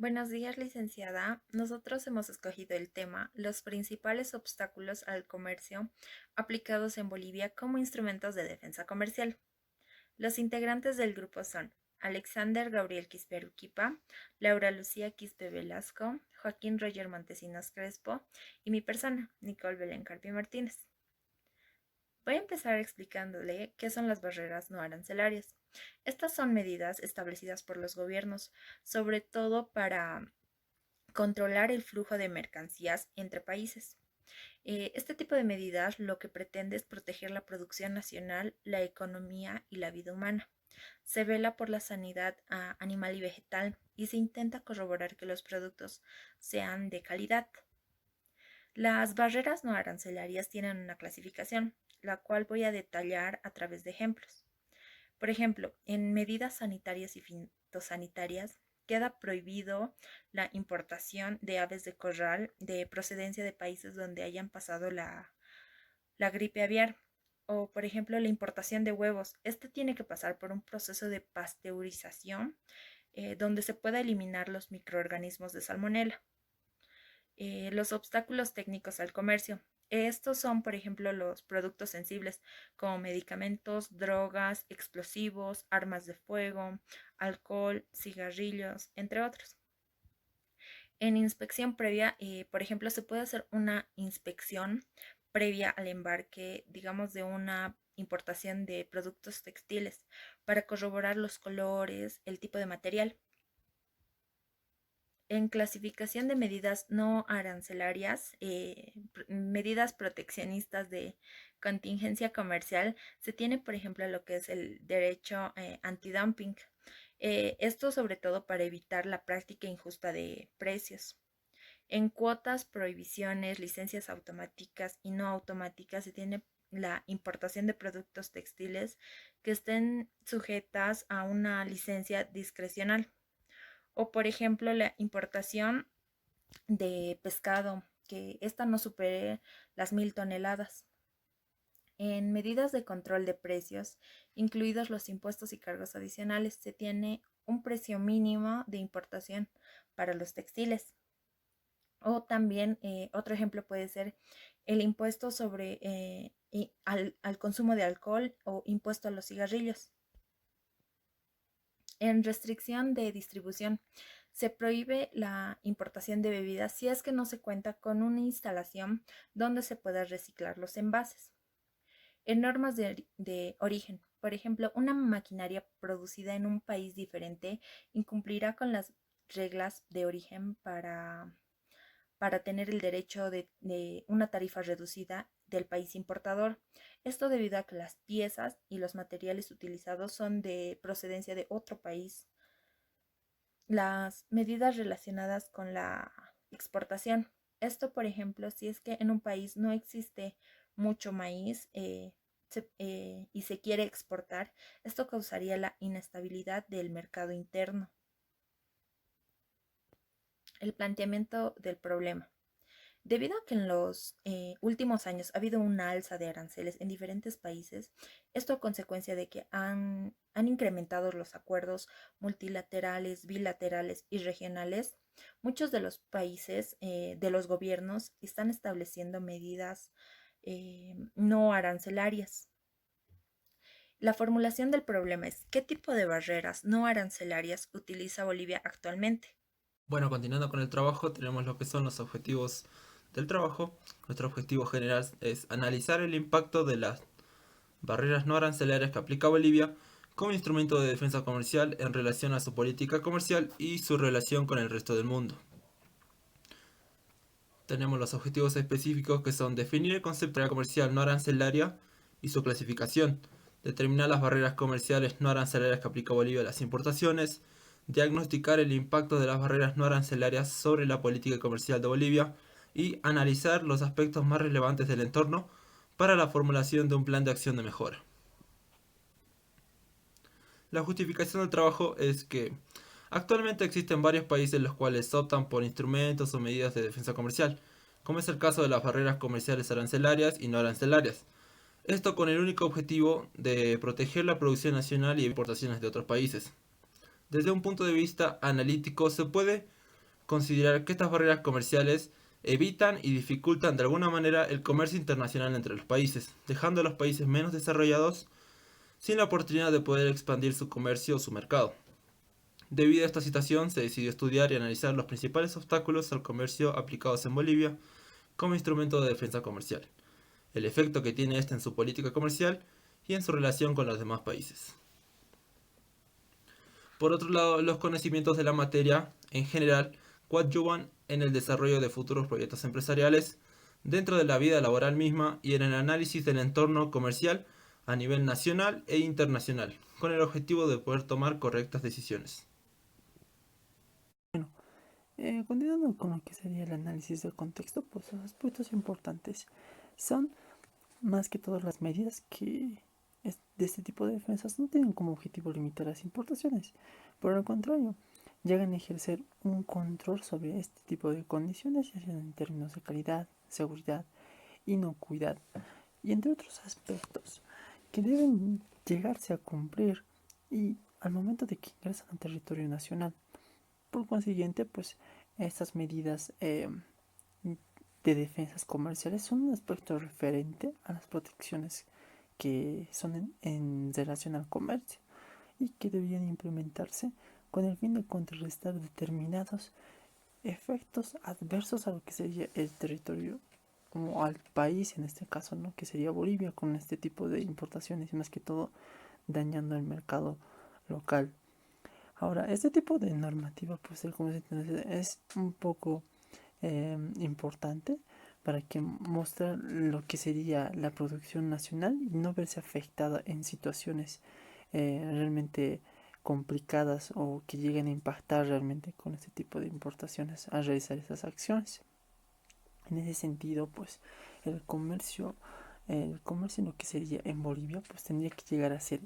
Buenos días, licenciada. Nosotros hemos escogido el tema Los principales obstáculos al comercio aplicados en Bolivia como instrumentos de defensa comercial. Los integrantes del grupo son Alexander Gabriel Quispe Aruquipa, Laura Lucía Quispe Velasco, Joaquín Roger Montesinos Crespo y mi persona, Nicole Belén Carpio Martínez. Voy a empezar explicándole qué son las barreras no arancelarias. Estas son medidas establecidas por los gobiernos, sobre todo para controlar el flujo de mercancías entre países. Este tipo de medidas lo que pretende es proteger la producción nacional, la economía y la vida humana. Se vela por la sanidad animal y vegetal y se intenta corroborar que los productos sean de calidad. Las barreras no arancelarias tienen una clasificación, la cual voy a detallar a través de ejemplos. Por ejemplo, en medidas sanitarias y fitosanitarias queda prohibido la importación de aves de corral de procedencia de países donde hayan pasado la gripe aviar. O, por ejemplo, la importación de huevos. Este tiene que pasar por un proceso de pasteurización donde se pueda eliminar los microorganismos de salmonela. Los obstáculos técnicos al comercio. Estos son, por ejemplo, los productos sensibles como medicamentos, drogas, explosivos, armas de fuego, alcohol, cigarrillos, entre otros. En inspección previa, por ejemplo, se puede hacer una inspección previa al embarque, digamos, de una importación de productos textiles para corroborar los colores, el tipo de material. En clasificación de medidas no arancelarias, medidas proteccionistas de contingencia comercial, se tiene, por ejemplo, lo que es el derecho antidumping. Esto sobre todo para evitar la práctica injusta de precios. En cuotas, prohibiciones, licencias automáticas y no automáticas se tiene la importación de productos textiles que estén sujetas a una licencia discrecional o por ejemplo la importación de pescado, que ésta no supere las 1.000 toneladas. En medidas de control de precios, incluidos los impuestos y cargos adicionales, se tiene un precio mínimo de importación para los textiles. O también otro ejemplo puede ser el impuesto sobre al consumo de alcohol o impuesto a los cigarrillos. En restricción de distribución, se prohíbe la importación de bebidas si es que no se cuenta con una instalación donde se pueda reciclar los envases. En normas de origen, por ejemplo, una maquinaria producida en un país diferente incumplirá con las reglas de origen para tener el derecho de una tarifa reducida del país importador. Esto debido a que las piezas y los materiales utilizados son de procedencia de otro país. Las medidas relacionadas con la exportación. Esto, por ejemplo, si es que en un país no existe mucho maíz y se quiere exportar, esto causaría la inestabilidad del mercado interno. El planteamiento del problema. Debido a que en los últimos años ha habido una alza de aranceles en diferentes países, esto a consecuencia de que han incrementado los acuerdos multilaterales, bilaterales y regionales, muchos de los países, de los gobiernos, están estableciendo medidas no arancelarias. La formulación del problema es: ¿qué tipo de barreras no arancelarias utiliza Bolivia actualmente? Bueno, continuando con el trabajo, tenemos lo que son los objetivos del trabajo. Nuestro objetivo general es analizar el impacto de las barreras no arancelarias que aplica Bolivia como instrumento de defensa comercial en relación a su política comercial y su relación con el resto del mundo. Tenemos los objetivos específicos que son definir el concepto de comercial no arancelaria y su clasificación, determinar las barreras comerciales no arancelarias que aplica Bolivia a las importaciones, diagnosticar el impacto de las barreras no arancelarias sobre la política comercial de Bolivia y analizar los aspectos más relevantes del entorno para la formulación de un plan de acción de mejora. La justificación del trabajo es que actualmente existen varios países los cuales optan por instrumentos o medidas de defensa comercial, como es el caso de las barreras comerciales arancelarias y no arancelarias. Esto con el único objetivo de proteger la producción nacional y importaciones de otros países. Desde un punto de vista analítico se puede considerar que estas barreras comerciales evitan y dificultan de alguna manera el comercio internacional entre los países, dejando a los países menos desarrollados sin la oportunidad de poder expandir su comercio o su mercado. Debido a esta situación, se decidió estudiar y analizar los principales obstáculos al comercio aplicados en Bolivia como instrumento de defensa comercial, el efecto que tiene este en su política comercial y en su relación con los demás países. Por otro lado, los conocimientos de la materia, en general, coadyuvan en el desarrollo de futuros proyectos empresariales, dentro de la vida laboral misma y en el análisis del entorno comercial a nivel nacional e internacional, con el objetivo de poder tomar correctas decisiones. Continuando con lo que sería el análisis del contexto, pues los aspectos importantes son más que todas las medidas que de este tipo de defensas no tienen como objetivo limitar las importaciones. Por el contrario, llegan a ejercer un control sobre este tipo de condiciones, ya sean en términos de calidad, seguridad, inocuidad y entre otros aspectos que deben llegarse a cumplir y al momento de que ingresan al territorio nacional. Por consiguiente, pues estas medidas de defensas comerciales son un aspecto referente a las protecciones que son en relación al comercio y que deberían implementarse con el fin de contrarrestar determinados efectos adversos a lo que sería el territorio o al país en este caso, ¿no? Que sería Bolivia con este tipo de importaciones y más que todo dañando el mercado local. Ahora, este tipo de normativa pues el comercio internacional es un poco importante para que mostrar lo que sería la producción nacional y no verse afectada en situaciones realmente complicadas o que lleguen a impactar realmente con este tipo de importaciones al realizar esas acciones. En ese sentido, pues el comercio en lo que sería en Bolivia, pues tendría que llegar a ser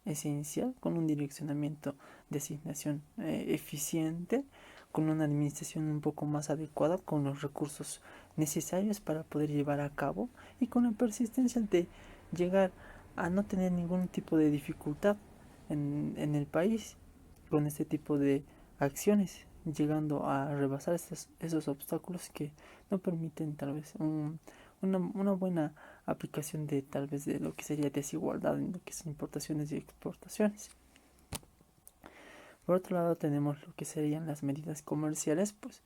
esencial con un direccionamiento de asignación eficiente, con una administración un poco más adecuada, con los recursos necesarios para poder llevar a cabo y con la persistencia de llegar a no tener ningún tipo de dificultad en el país con este tipo de acciones, llegando a rebasar esos obstáculos que no permiten tal vez una buena aplicación de tal vez de lo que sería desigualdad en lo que son importaciones y exportaciones. Por otro lado tenemos lo que serían las medidas comerciales, pues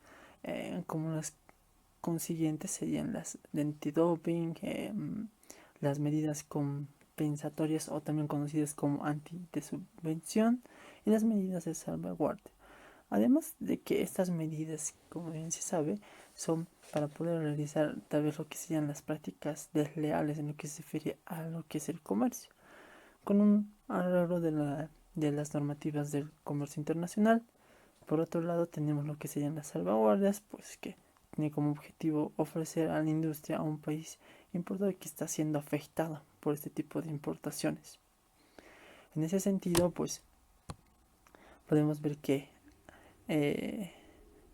como las consiguientes serían las de antidoping, las medidas compensatorias o también conocidas como anti-subvención y las medidas de salvaguardia. Además de que estas medidas, como bien se sabe, son para poder realizar tal vez lo que serían las prácticas desleales en lo que se refiere a lo que es el comercio, con un arreglo de las normativas del comercio internacional. Por otro lado tenemos lo que serían las salvaguardias, pues que tiene como objetivo ofrecer a la industria a un país importador que está siendo afectado por este tipo de importaciones. En ese sentido, pues podemos ver que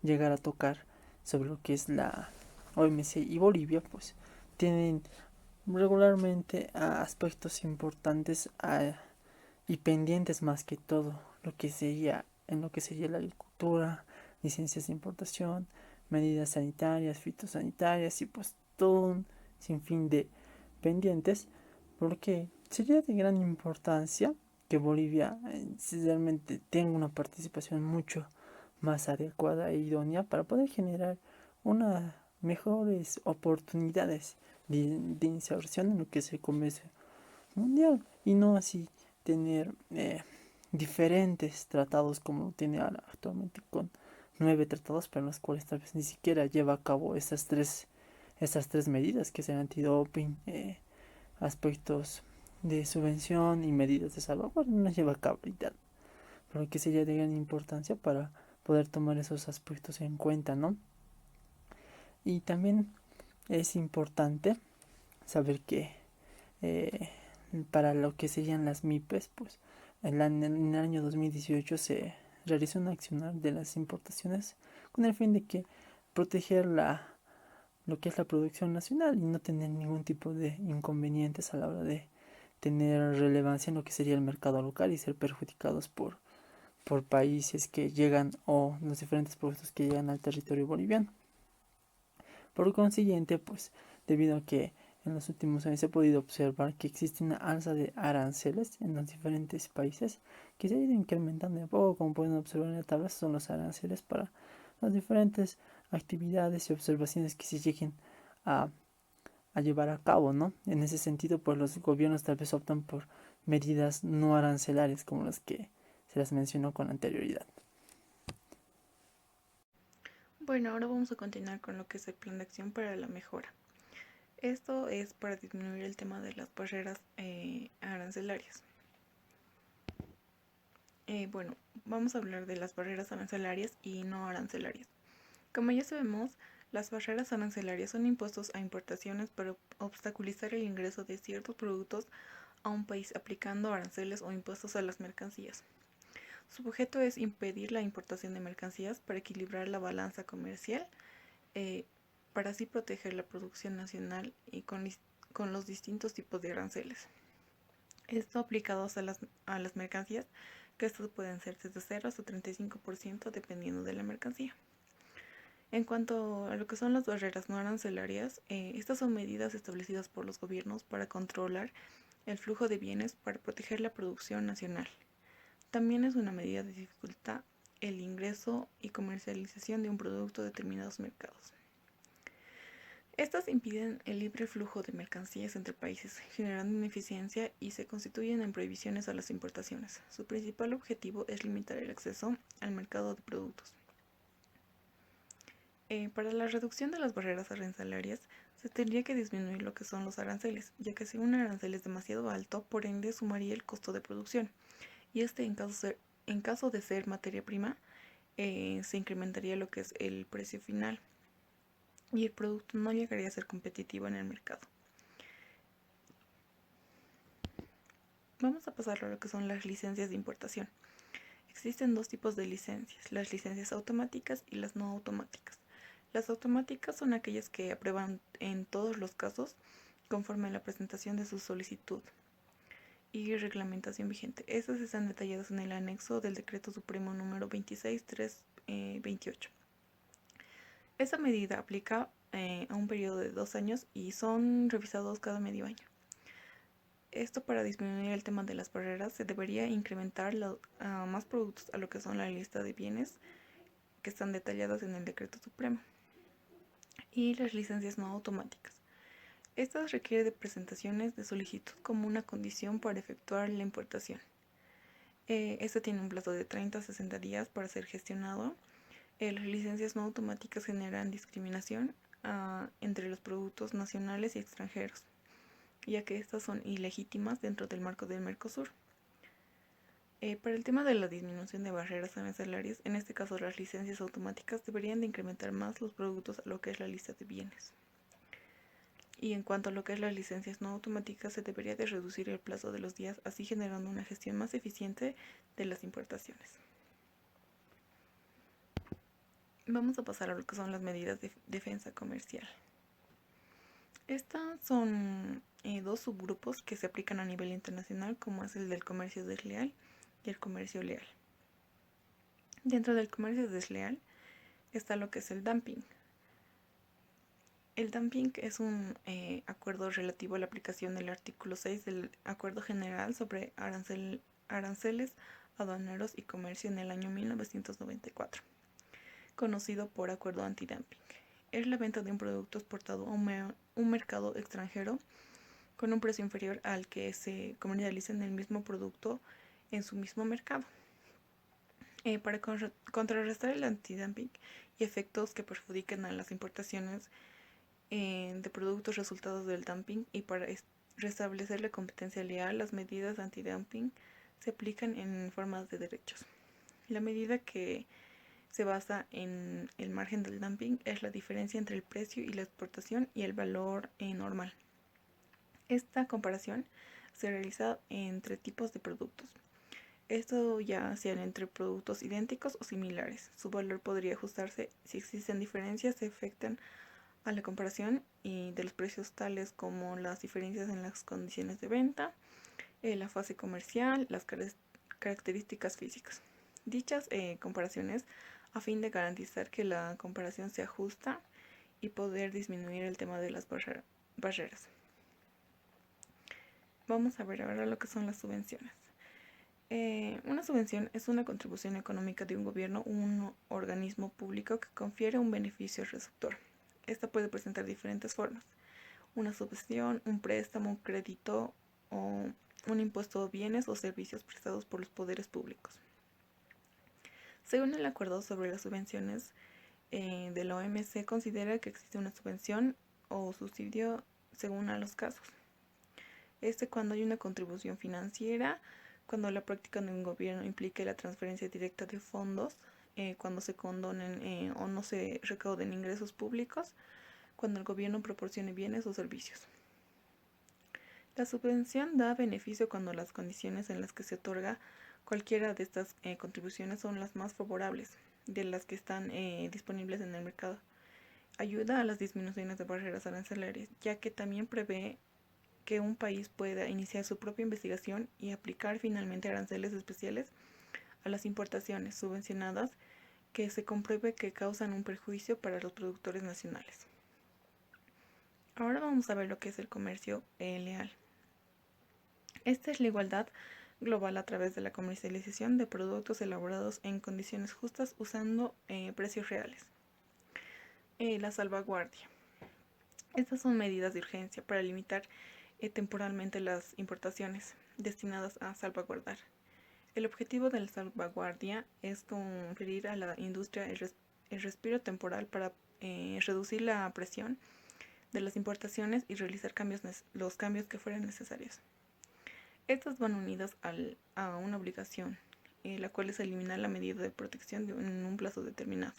llegar a tocar sobre lo que es la OMC y Bolivia, pues tienen regularmente aspectos importantes y pendientes más que todo lo que sería en lo que sería la agricultura, licencias de importación, medidas sanitarias, fitosanitarias y pues todo un sinfín de pendientes, porque sería de gran importancia que Bolivia realmente tenga una participación mucho más adecuada e idónea para poder generar unas mejores oportunidades de inserción en lo que es el comercio mundial y no así tener diferentes tratados como tiene ahora actualmente con 9 tratados para los cuales tal vez ni siquiera lleva a cabo estas tres medidas que sean antidoping, aspectos de subvención y medidas de salvaguardia, no lleva a cabo ahorita, pero que sería de gran importancia para poder tomar esos aspectos en cuenta, ¿no? Y también es importante saber que eh, para lo que serían las MIPES, pues en el año 2018 se realizó un accionar de las importaciones con el fin de que proteger lo que es la producción nacional y no tener ningún tipo de inconvenientes a la hora de tener relevancia en lo que sería el mercado local y ser perjudicados por países que llegan o los diferentes productos que llegan al territorio boliviano. Por consiguiente, pues debido a que en los últimos años se ha podido observar que existe una alza de aranceles en los diferentes países que se ha ido incrementando de poco, como pueden observar en la tabla, son los aranceles para las diferentes actividades y observaciones que se lleguen a, a llevar a cabo, ¿no? En ese sentido, pues los gobiernos tal vez optan por medidas no arancelarias como las que se las mencionó con anterioridad. Bueno, ahora vamos a continuar con lo que es el plan de acción para la mejora. Esto es para disminuir el tema de las barreras arancelarias. Bueno, vamos a hablar de las barreras arancelarias y no arancelarias. Como ya sabemos, las barreras arancelarias son impuestos a importaciones para obstaculizar el ingreso de ciertos productos a un país aplicando aranceles o impuestos a las mercancías. Su objeto es impedir la importación de mercancías para equilibrar la balanza comercial, para así proteger la producción nacional y con los distintos tipos de aranceles. Esto aplicados a las mercancías, que estos pueden ser desde 0 hasta 35% dependiendo de la mercancía. En cuanto a lo que son las barreras no arancelarias, estas son medidas establecidas por los gobiernos para controlar el flujo de bienes para proteger la producción nacional. También es una medida de dificultad el ingreso y comercialización de un producto a determinados mercados. Estas impiden el libre flujo de mercancías entre países, generando ineficiencia y se constituyen en prohibiciones a las importaciones. Su principal objetivo es limitar el acceso al mercado de productos. Para la reducción de las barreras arancelarias, se tendría que disminuir lo que son los aranceles, ya que si un arancel es demasiado alto, por ende sumaría el costo de producción, y en caso de ser materia prima, se incrementaría lo que es el precio final y el producto no llegaría a ser competitivo en el mercado. Vamos a pasar a lo que son las licencias de importación. Existen dos tipos de licencias, las licencias automáticas y las no automáticas. Las automáticas son aquellas que aprueban en todos los casos conforme a la presentación de su solicitud y reglamentación vigente. Estas están detalladas en el anexo del Decreto Supremo número 26328. Esa medida aplica a un periodo de 2 años y son revisados cada medio año. Esto para disminuir el tema de las barreras se debería incrementar más productos a lo que son la lista de bienes que están detalladas en el Decreto Supremo. Y las licencias no automáticas. Estas requieren de presentaciones de solicitud como una condición para efectuar la importación. Esta tiene un plazo de 30 a 60 días para ser gestionado. Las licencias no automáticas generan discriminación entre los productos nacionales y extranjeros, ya que estas son ilegítimas dentro del marco del Mercosur. Para el tema de la disminución de barreras arancelarias, en este caso las licencias automáticas deberían de incrementar más los productos a lo que es la lista de bienes. Y en cuanto a lo que es las licencias no automáticas, se debería de reducir el plazo de los días, así generando una gestión más eficiente de las importaciones. Vamos a pasar a lo que son las medidas de defensa comercial. Estas son dos subgrupos que se aplican a nivel internacional, como es el del comercio desleal y el comercio leal. Dentro del comercio desleal está lo que es el dumping. El dumping es un acuerdo relativo a la aplicación del artículo 6 del Acuerdo General sobre Aranceles Aduaneros y Comercio en el año 1994, conocido por Acuerdo Antidumping. Es la venta de un producto exportado a un mercado extranjero con un precio inferior al que se comercializa en el mismo producto en su mismo mercado. Para contrarrestar el antidumping y efectos que perjudiquen a las importaciones de productos resultados del dumping y para restablecer la competencia leal, las medidas antidumping se aplican en formas de derechos. La medida que se basa en el margen del dumping es la diferencia entre el precio y la exportación y el valor normal. Esta comparación se realiza entre tipos de productos. Esto ya sean entre productos idénticos o similares. Su valor podría ajustarse si existen diferencias que afectan a la comparación y de los precios, tales como las diferencias en las condiciones de venta, la fase comercial, las características físicas. Dichas comparaciones a fin de garantizar que la comparación sea justa y poder disminuir el tema de las barreras. Vamos a ver ahora lo que son las subvenciones. Una subvención es una contribución económica de un gobierno o un organismo público que confiere un beneficio al receptor. Esta puede presentar diferentes formas: una subvención, un préstamo, un crédito o un impuesto de bienes o servicios prestados por los poderes públicos. Según el acuerdo sobre las subvenciones de la OMC, considera que existe una subvención o subsidio según a los casos. Cuando hay una contribución financiera, cuando la práctica de un gobierno implique la transferencia directa de fondos, cuando se condonen o no se recauden ingresos públicos, cuando el gobierno proporcione bienes o servicios. La subvención da beneficio cuando las condiciones en las que se otorga cualquiera de estas contribuciones son las más favorables de las que están disponibles en el mercado. Ayuda a las disminuciones de barreras arancelarias, ya que también prevé que un país pueda iniciar su propia investigación y aplicar finalmente aranceles especiales a las importaciones subvencionadas que se compruebe que causan un perjuicio para los productores nacionales. Ahora vamos a ver lo que es el comercio leal. Esta es la igualdad global a través de la comercialización de productos elaborados en condiciones justas usando precios reales. La salvaguardia. Estas son medidas de urgencia para limitar temporalmente las importaciones destinadas a salvaguardar. El objetivo de la salvaguardia es conferir a la industria el respiro temporal para reducir la presión de las importaciones y realizar los cambios que fueran necesarios. Estas van unidas a una obligación, la cual es eliminar la medida de protección en un plazo determinado.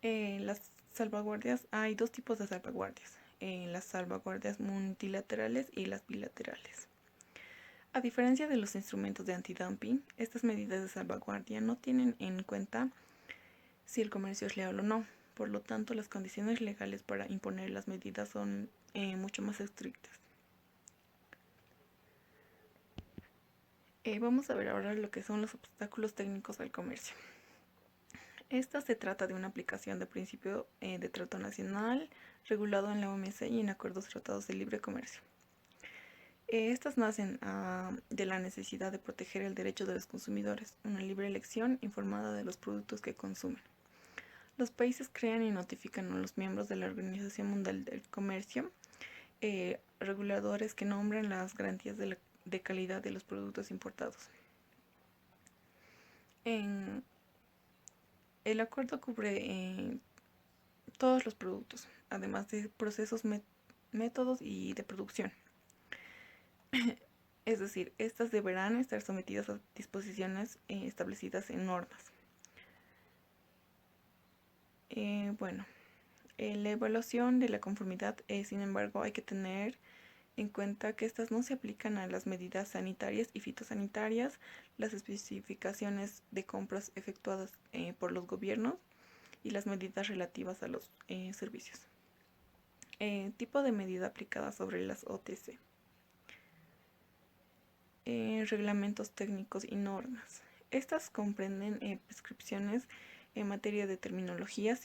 Las salvaguardias, hay dos tipos de salvaguardias: las salvaguardias multilaterales y las bilaterales. A diferencia de los instrumentos de antidumping, estas medidas de salvaguardia no tienen en cuenta si el comercio es leal o no. Por lo tanto, las condiciones legales para imponer las medidas son mucho más estrictas. Vamos a ver ahora lo que son los obstáculos técnicos al comercio. Esta se trata de una aplicación de principio de trato nacional regulado en la OMC y en acuerdos tratados de libre comercio. Estas nacen de la necesidad de proteger el derecho de los consumidores, una libre elección informada de los productos que consumen. Los países crean y notifican a los miembros de la Organización Mundial del Comercio reguladores que nombran las garantías de calidad de los productos importados. El acuerdo cubre todos los productos, además de procesos, métodos y de producción. Es decir, estas deberán estar sometidas a disposiciones establecidas en normas. La evaluación de la conformidad, sin embargo, hay que tener en cuenta que estas no se aplican a las medidas sanitarias y fitosanitarias, las especificaciones de compras efectuadas por los gobiernos y las medidas relativas a los servicios. Tipo de medida aplicada sobre las OTC. Reglamentos técnicos y normas. Estas comprenden prescripciones en materia de terminología,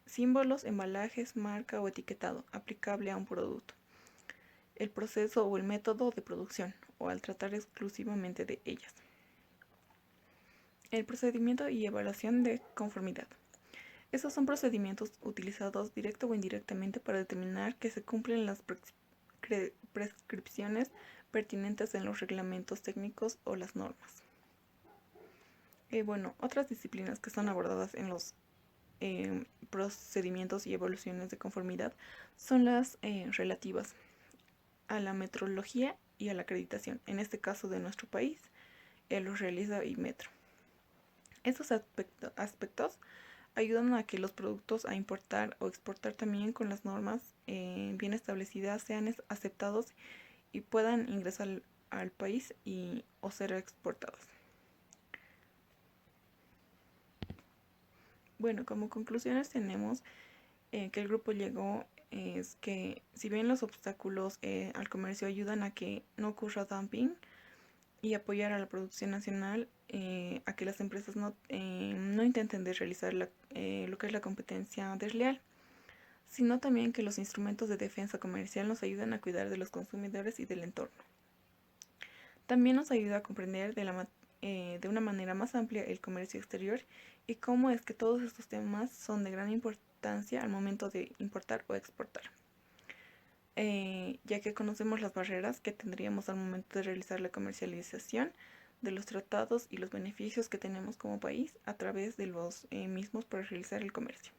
símbolos, embalajes, marca o etiquetado aplicable a un producto, el proceso o el método de producción, o al tratar exclusivamente de ellas. El procedimiento y evaluación de conformidad. Estos son procedimientos utilizados directa o indirectamente para determinar que se cumplen las prescripciones pertinentes en los reglamentos técnicos o las normas. Otras disciplinas que son abordadas en los procedimientos y evaluaciones de conformidad son las relativas a la metrología y a la acreditación. En este caso de nuestro país, los realiza Inmetro. Estos aspectos ayudan a que los productos a importar o exportar también con las normas bien establecidas sean aceptados y puedan ingresar al país o ser exportados. Como conclusiones tenemos que el grupo llegó es que si bien los obstáculos al comercio ayudan a que no ocurra dumping, y apoyar a la producción nacional, a que las empresas no intenten de realizar lo que es la competencia desleal, sino también que los instrumentos de defensa comercial nos ayudan a cuidar de los consumidores y del entorno. También nos ayuda a comprender de una manera más amplia el comercio exterior y cómo es que todos estos temas son de gran importancia al momento de importar o exportar, ya que conocemos las barreras que tendríamos al momento de realizar la comercialización de los tratados y los beneficios que tenemos como país a través de los mismos para realizar el comercio.